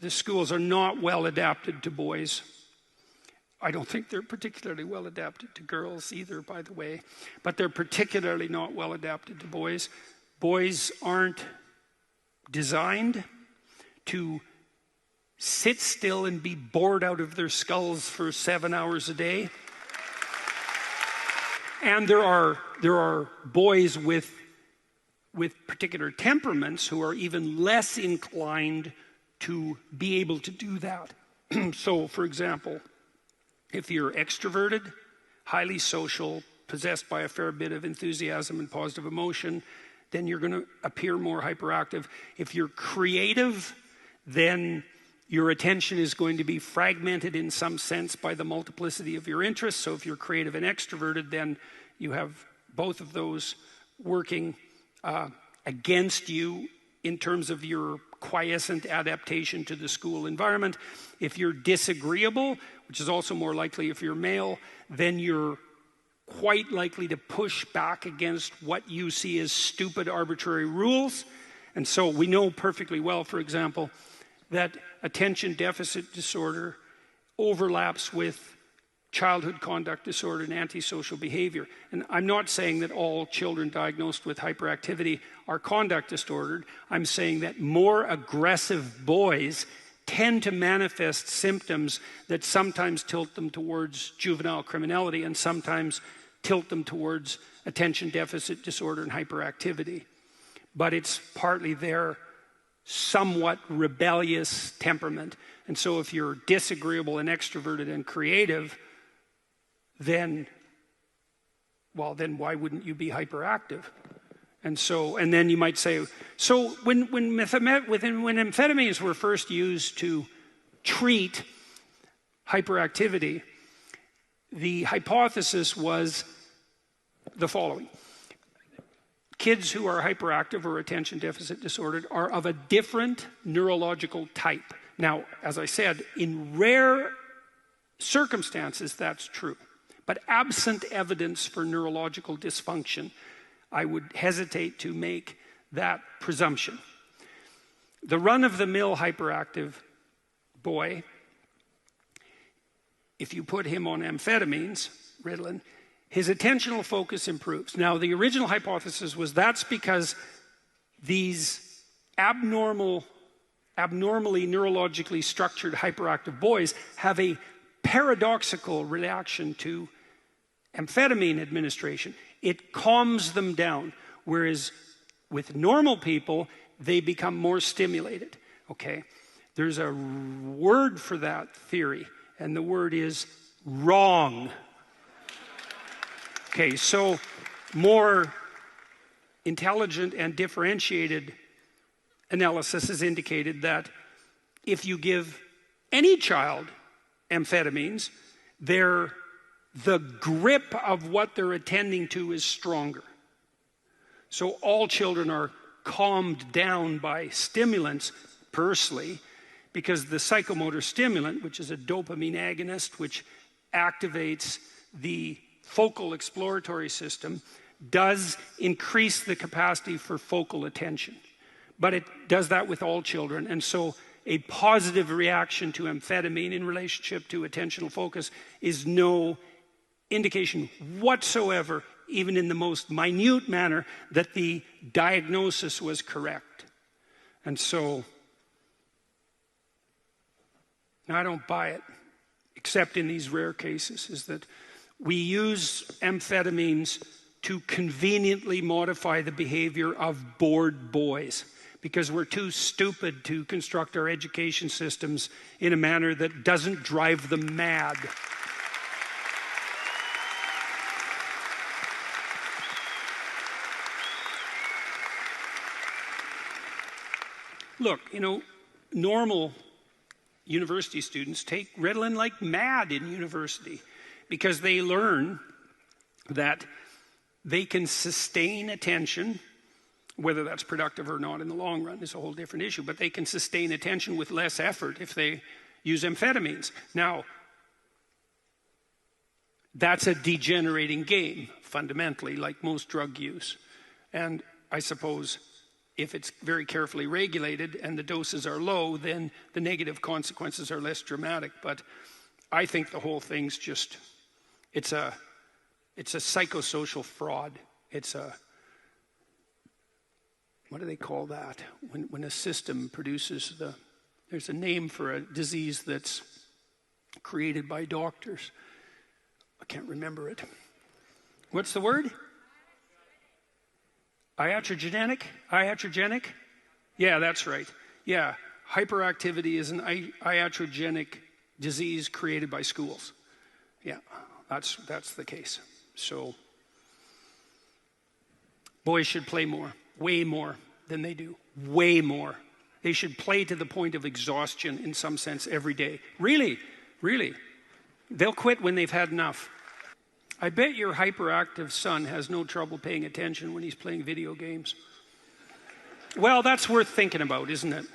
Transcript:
The schools are not well adapted to boys. I don't think they're particularly well adapted to girls either, by the way. But they're particularly not well adapted to boys. Boys aren't designed to sit still and be bored out of their skulls for 7 hours a day. And there are boys with particular temperaments who are even less inclined to be able to do that. So, for example, if you're extroverted, highly social, possessed by a fair bit of enthusiasm and positive emotion, then you're going to appear more hyperactive. If you're creative, then your attention is going to be fragmented in some sense by the multiplicity of your interests. So if you're creative and extroverted, then you have both of those working against you in terms of your quiescent adaptation to the school environment. If you're disagreeable, which is also more likely if you're male, then you're quite likely to push back against what you see as stupid, arbitrary rules. And so we know perfectly well, for example, that attention deficit disorder overlaps with childhood conduct disorder and antisocial behavior. And I'm not saying that all children diagnosed with hyperactivity are conduct disordered. I'm saying that more aggressive boys tend to manifest symptoms that sometimes tilt them towards juvenile criminality and sometimes tilt them towards attention deficit disorder and hyperactivity. But it's partly their somewhat rebellious temperament. And so if you're disagreeable and extroverted and creative, then why wouldn't you be hyperactive? And then you might say, so when amphetamines were first used to treat hyperactivity, the hypothesis was the following. Kids who are hyperactive or attention deficit disordered are of a different neurological type. Now, as I said, in rare circumstances, that's true. But absent evidence for neurological dysfunction, I would hesitate to make that presumption. The run-of-the-mill hyperactive boy, if you put him on amphetamines, Ritalin, his attentional focus improves. Now, the original hypothesis was that's because these abnormally neurologically structured hyperactive boys have a paradoxical reaction to amphetamine administration. It calms them down, whereas with normal people, they become more stimulated, okay? There's a word for that theory, and the word is wrong. Okay, so more intelligent and differentiated analysis has indicated that if you give any child amphetamines, the grip of what they're attending to is stronger. So all children are calmed down by stimulants, personally, because the psychomotor stimulant, which is a dopamine agonist, which activates the focal exploratory system, does increase the capacity for focal attention. But it does that with all children. And so a positive reaction to amphetamine in relationship to attentional focus is no indication whatsoever, even in the most minute manner, that the diagnosis was correct. And so, I don't buy it, except in these rare cases, is that we use amphetamines to conveniently modify the behavior of bored boys because we're too stupid to construct our education systems in a manner that doesn't drive them mad. Look, normal university students take Ritalin like mad in university because they learn that they can sustain attention, whether that's productive or not in the long run is a whole different issue, but they can sustain attention with less effort if they use amphetamines. Now, that's a degenerating game, fundamentally, like most drug use. And I suppose if it's very carefully regulated and the doses are low, then the negative consequences are less dramatic. But I think the whole thing's just, it's a psychosocial fraud. It's a, what do they call that? When a system produces there's a name for a disease that's created by doctors. I can't remember it. What's the word? Iatrogenic? Iatrogenic? Yeah, that's right. Yeah, hyperactivity is an iatrogenic disease created by schools. Yeah, that's the case. So, boys should play more, way more than they do. Way more. They should play to the point of exhaustion in some sense every day. Really, really. They'll quit when they've had enough. I bet your hyperactive son has no trouble paying attention when he's playing video games. Well, that's worth thinking about, isn't it?